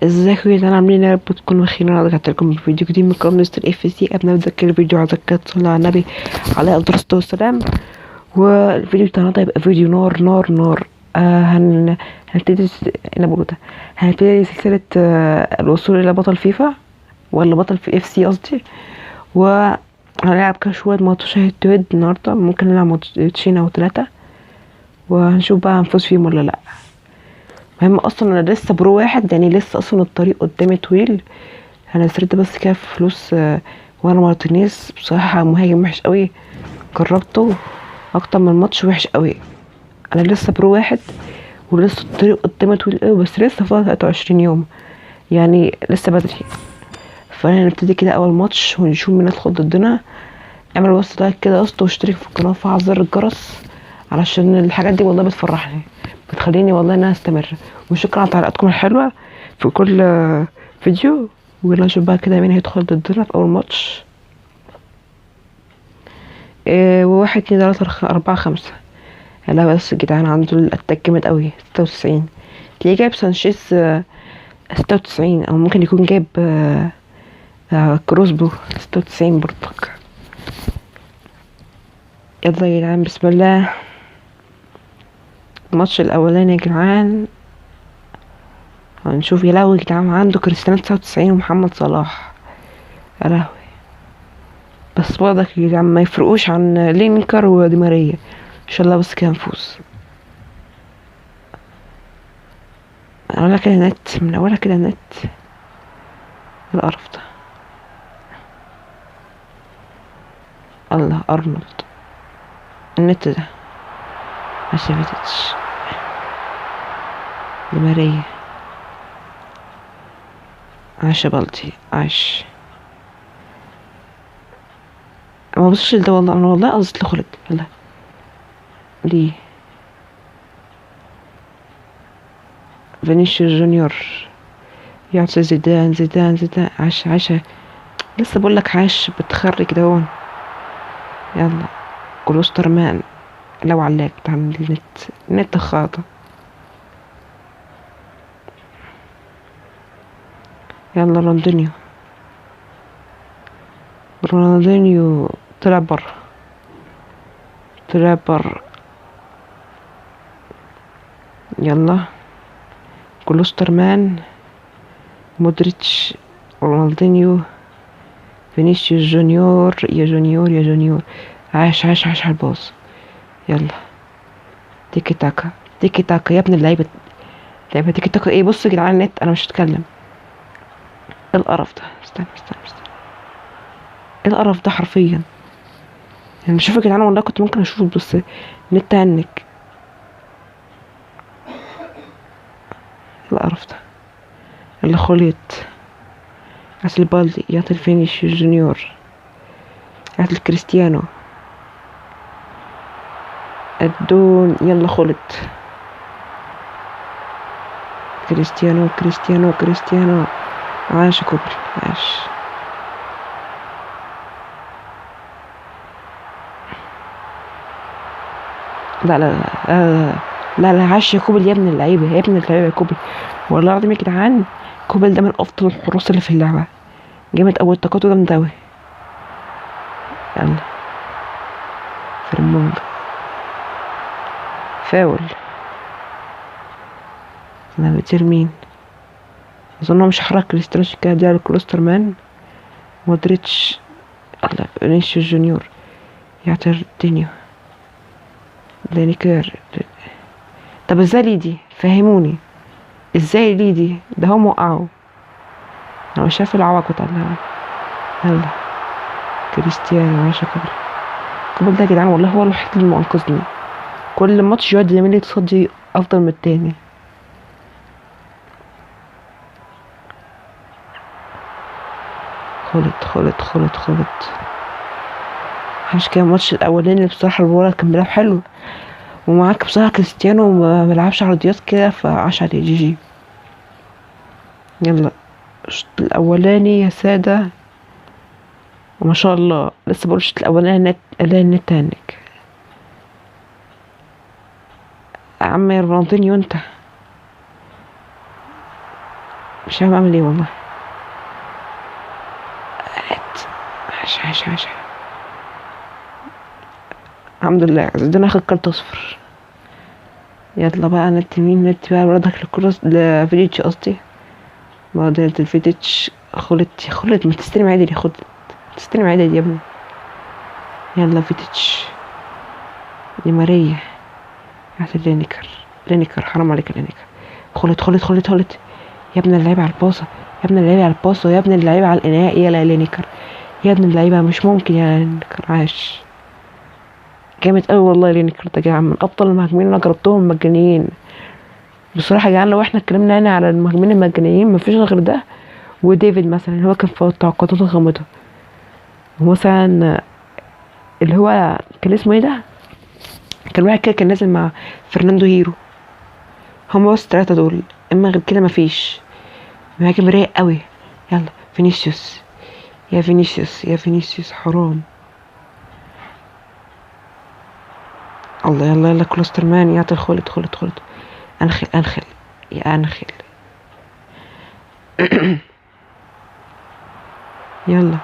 ازيكم يا جدعان عاملين ايه؟ يا رب تكونوا بخير. انا رجعت لكم بفيديو جديد من قناه مستر اف سي. قبل ما نبدا الفيديو عايزك تصلي على النبي عليه افضل الصلاه والسلام. والفيديو بتاعنا ده يبقى فيديو نار نار نار. هنبتدي انا بقول ده هنبتدي سلسله الوصول الى بطل فيفا، ولا بطل في اف سي قصدي. وهنلعب كده شويه ماتشات هيد تو هيد النهارده، ممكن نلعب ماتشين او 3 وهنشوف بقى هنفوز فيهم ولا لا. مهم اصلا انا لسه برو واحد، يعني لسه اصلا الطريق قدامي طويل. انا سرت بس كده في فلوس. وانا مارتينيز بصراحه مهاجم وحش قوي، جربته اكتر من ماتش وحش قوي. انا لسه برو واحد ولسه الطريق قدامي طويل قوي، بس لسه فاضل 23 يوم، يعني لسه بدري. فانا نبتدي كده اول ماتش ونشوف مين يدخل ضدنا. اعمل بس لايك كده يا اسطى واشترك في القناه وفعل زر الجرس، علشان الحاجات دي والله بتفرحني، بتخليني والله ان انا استمر. وشكرا على تعليقاتكم الحلوه في كل فيديو. ويلا نشوف بقى كده مين هيدخل ضدنا في اول ماتش. وواحد اتنين تلاتة أربعة خمسة. لا بس يا جدعان عنده الأتاك جامد أوي، 96. تلاقيه جايب سانشيز 96، أو ممكن يكون جايب كروسبو 96 برضك. يلا يا جدعان بسم الله. الماتش الأولاني يا جدعان هنشوف. يا لهوي يا جدعان عنده كريستيانو 99 ومحمد صلاح، يا لهوي. بس برضك يا جدعان ما يفرقوش عن لينكر ودي ماريا. ان شاء الله بس كده نفوز. اولها كده نت، من اولها كده نت. القرف ده. الله ارنولد النت ده ما شافتش. دي ماريا عاش يا بلدي عاش. ما بصش لده والله، انا والله قصدي لخلق. يلا ليه فينيسيوس جونيور يعطي زيدان زيدان زيدان. عاش عاش، لسه بقول لك عاش بتخرج ده هون. يلا كولوسترمان. لو علاك بتاع النت خاطئ. يلا رونالدينيو. رونالدينيو طلع برا، طلع برا. يلا كولوسترمان، مودريتش، رونالدينيو، فينيسيوس جونيور. يا جونيور يا جونيور. عاش عاش عاش على الباص. يلا تيكي تاكا تيكي تاكا يا ابن اللعيبة. لعبة تيكي تاكا ايه؟ بصوا يا جدعان النت، انا مش هتكلم. ايه القرف ده؟ استنى استنى استنى. ايه القرف ده حرفيا؟ يعني شوفوا يا جدعان والله كنت ممكن اشوفه بس النت هنك. ايه القرف ده؟ يلا خليط. هات البالدي، يعطي الفينيسيوس جونيور، هات الكريستيانو الدون. يلا خلط. كريستيانو كريستيانو كريستيانو. عاش كوبري عاش. لا لا لا لا لا, لا عاش يا كوبل يا ابن اللعيبه يا ابن اللعيبه يا كوبل. والله العظيم يا جدعان كوبل ده من افضل الحراس اللي في اللعبه، جامد اوي، طاقته جامده اوي. يلا فرمونج فاول. انا بتير مين؟ اظن هو مش حرك كريستيانو كده، دي على كلوسترمان. مودريتش. الله فينيسيوس جونيور يعتر الدنيا. لينيكير. طب ازاي ليدي؟ فهموني ازاي ليدي ده هم وقعوا. انا مش شايف العوق بتاع اللعبة. يلا كريستيانو عاش كوبل. كوبل ده يا جدعان والله هو الوحيد اللي منقذني، كل ماتش يقعد يعمل لي تصدي افضل من التاني. خلط خلط خلط خلط. مش كده الماتش الاولاني اللي بصراحه الولد كان بيلعب حلو، ومعاك بصراحه كريستيانو ما بيلعبش عرضيات كده، فعاش عليه جي جي. يلا الشوط الاولاني يا ساده. وما شاء الله لسه بقول الشوط الاولاني نت الاقي النت هنك. يا عم رونالدينيو انت. مش عارف اعمل ايه والله. عاش. الحمد لله زدنا اخد كارت اصفر. يلا بقى نت مين نت بقى بردك لفيديتش قصدي. ما قدرت الفيديتش خلت ما تستلم عادل يا تستلم عادل يا ابني. يلا فيديتش دي ماريا هات لينيكر حرام عليك لينيكر. خلت يا ابن اللعيبة على الباصة يا ابن اللعيبة على الباصة يا ابن اللعيبة على الإنهاء يا لينيكر يا ابن اللعيبة مش ممكن يا لينيكر. عاش جامد قوي والله لينيكر ده يا عم من ابطال المهاجمين اللي انا جربتهم مجانيين بصراحه يا جدعان. لو احنا اتكلمنا يعني على المهاجمين المجانيين مفيش غير ده وديفيد مثلا هو كان في التعاقدات الغامضه. ومثلا اللي هو كان اسمه ايه ده كان واحد كده كان نازل مع فرناندو هيرو. هم بس 3 دول اما غير كده مفيش مهاجم رايق قوي. يلا فينيسيوس يا فينيسيوس حرام. الله يلا كلوسترمان يعطي خلت انخل يا انخل. يلا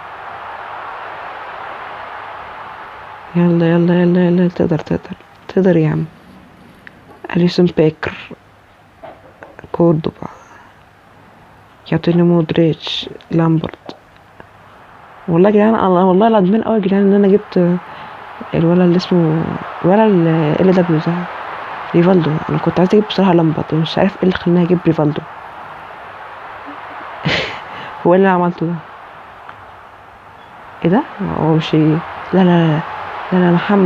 تقدر يا عم. أليسون بيكر كوردوبا يعطيني مودريتش لامبرت. والله يا جدعان الله والله العظيم قوي يا جدعان ان انا جبت الولد اللي اسمه اللي ده ده ريفالدو. انا كنت عايز اجيب بصراحه لامبرت ومش عارف ايه اللي خلاني اجيب ريفالدو. هو اللي انا عملته ده ايه ده هو مش لا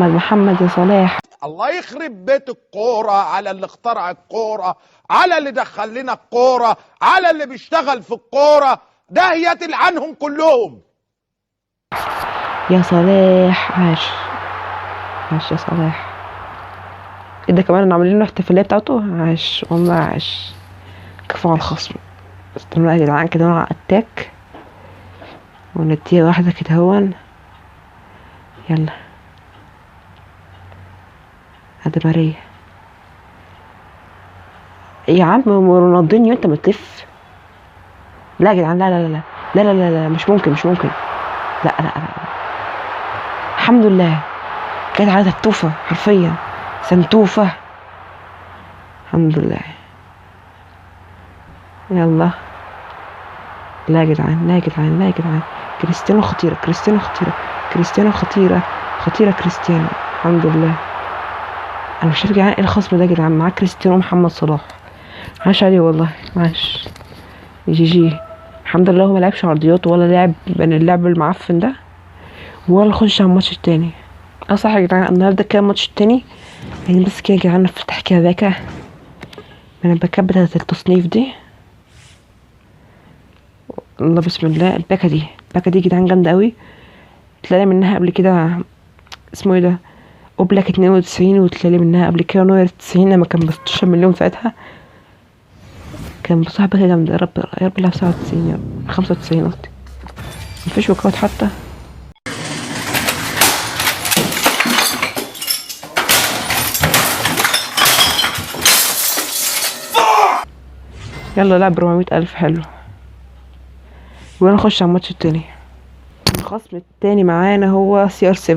محمد يا صلاح. الله يخرب بيت الكوره على اللي اخترع الكوره على اللي دخل لنا الكوره على اللي بيشتغل في الكوره ده يلعنهم كلهم. يا صلاح عاش يا صلاح. ايه ده كمان عاملين له احتفاليه بتاعته. عاش والله عاش. كفو على الخصم. استنوا يا جدعان كده مع اتاك ونديها واحده كده هون. يلا هذا ماريا يا عم رونالدينيو انت متلف. لا يا جدعان لا مش ممكن لا الحمد لله كانت على التوفه حرفيا سنتوفه الحمد لله. يلا لا يا جدعان كريستيانو خطيره كريستيانو الحمد لله. انا مش عارف يا جدعان ايه الخصم ده يا جدعان معاه كريستيانو ومحمد صلاح. عاش عليه والله عاش. جي الحمد لله هو ملعبش عرضيات ولا لعب بين اللعب المعفن ده ولا خش على الماتش التاني. صح يا جدعان النهارده كده الماتش التاني يعني بس كده يا جدعان نفتح كده باكا من الباكات بتاعة التصنيف دي. الله بسم الله الباكا دي يا جدعان جامده قوي. طلع منها قبل كده اسمه ايه ده اوبلاك 92 وطلع منها قبل كده نوير 90 لما كان ب 16 مليون ساعتها. كان بصراحه باكا جامده. يا رب لها 97 يا رب 95 قصدي. مفيش وقات حتى. يلا لعب 400,000 حلو. ونخش على الماتش التاني. الخصم التاني معانا هو CR7.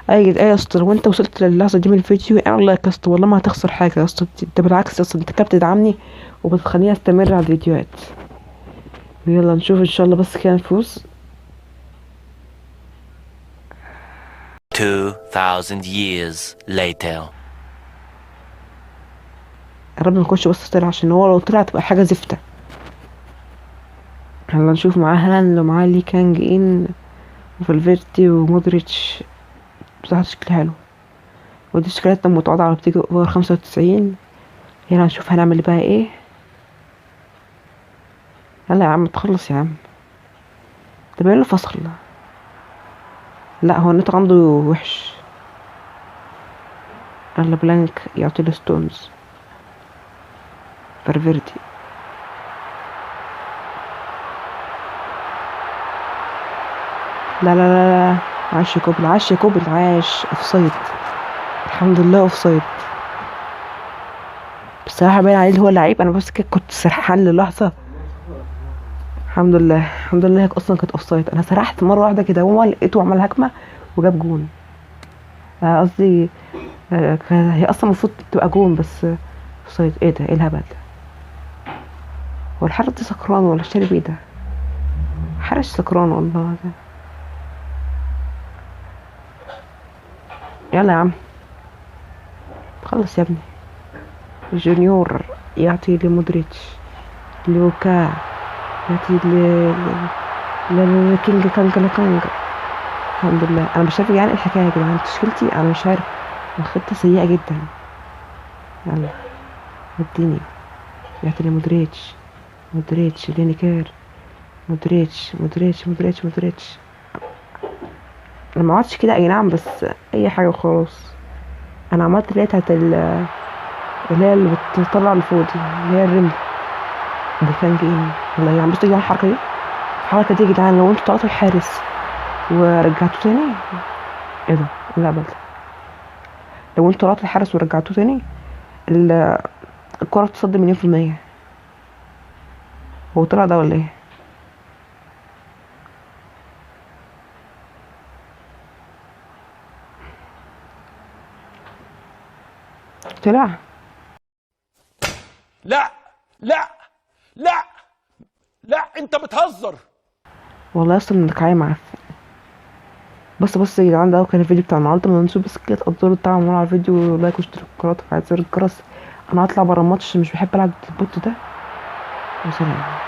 اي يا اسطى لو انت وصلت للحظه دي من الفيديو اعمل لايك يا اسطى والله ما هتخسر حاجه يا اسطى. انت بالعكس يا اسطى انت كده بتدعمني وبتخليني استمر على الفيديوهات. يلا نشوف ان شاء الله بس كده نفوز. 2000 years later. يا رب ما يكونش بس طلع عشان هو لو طلع تبقى حاجه زفته. يلا نشوف معاه هالاند ومعاه لي كانج ان وفالفيرتي ومودريتش. بصراحه شكل حلو ودي شكلتنا متواضعه على بتيجي اوفر 95. يلا نشوف هنعمل بقى ايه. يلا يا عم تخلص يا عم ده باين له فصل. لا هو النت عنده وحش. يلا بلانك يعطي له ستونز. فالفيردي لا عاش يا كوبل عاش اوفسايد. الحمد لله اوفسايد. بصراحه باين عليه هو لعيب. انا بس كده كنت سرحان للحظه الحمد لله الحمد لله، هيك اصلا كانت اوفسايد. انا سرحت مره واحده كده وما لقيته عمل هجمه وجاب جون. قصدي هي اصلا المفروض تبقى جون بس اوفسايد. ايه ده؟ ايه الهبل ده؟ هو الحارس ده سكران ولا شارب ايه ده؟ حارس سكران والله ده. يلا يا عم خلص يا ابني. جونيور يعطي لمودريتش، لوكا يعطي لكينج كانج. الحمد لله. انا مش عارف يعني ايه الحكايه يا جدعان، تشكيلتي انا مش عارف، الخطه سيئه جدا. يلا اديني. يعطي لمودريتش، مودريتش لينيكير، مودريتش. انا ما عملتش كده اي نعم، بس اي حاجه وخلاص. انا عملت اللي هي بتاعت اللي هي اللي بتطلع لفوق دي، اللي هي الرمل دي. كان جيم والله يا عم. بصوا يا جدعان الحركه دي يا جدعان، لو انتوا طلعتوا الحارس ورجعتوه تاني. ايه ده؟ إيه الهبل ده؟ لو انتوا طلعتوا الحارس ورجعتوه تاني ال- الكرة بتصد 100%. هو طلع ده ولا ايه؟ طلع. لا لا لا لا، انت بتهزر. والله اصلا انك عايم معفن. بص يا جدعان، ده كان الفيديو بتاع النهارده. ما تنسوش بس كده تقدروا الدعم على الفيديو، لايك واشتراك وفعل زر الجرس. انا هطلع برا الماتش، مش بحب العب البوت ده. وسلام.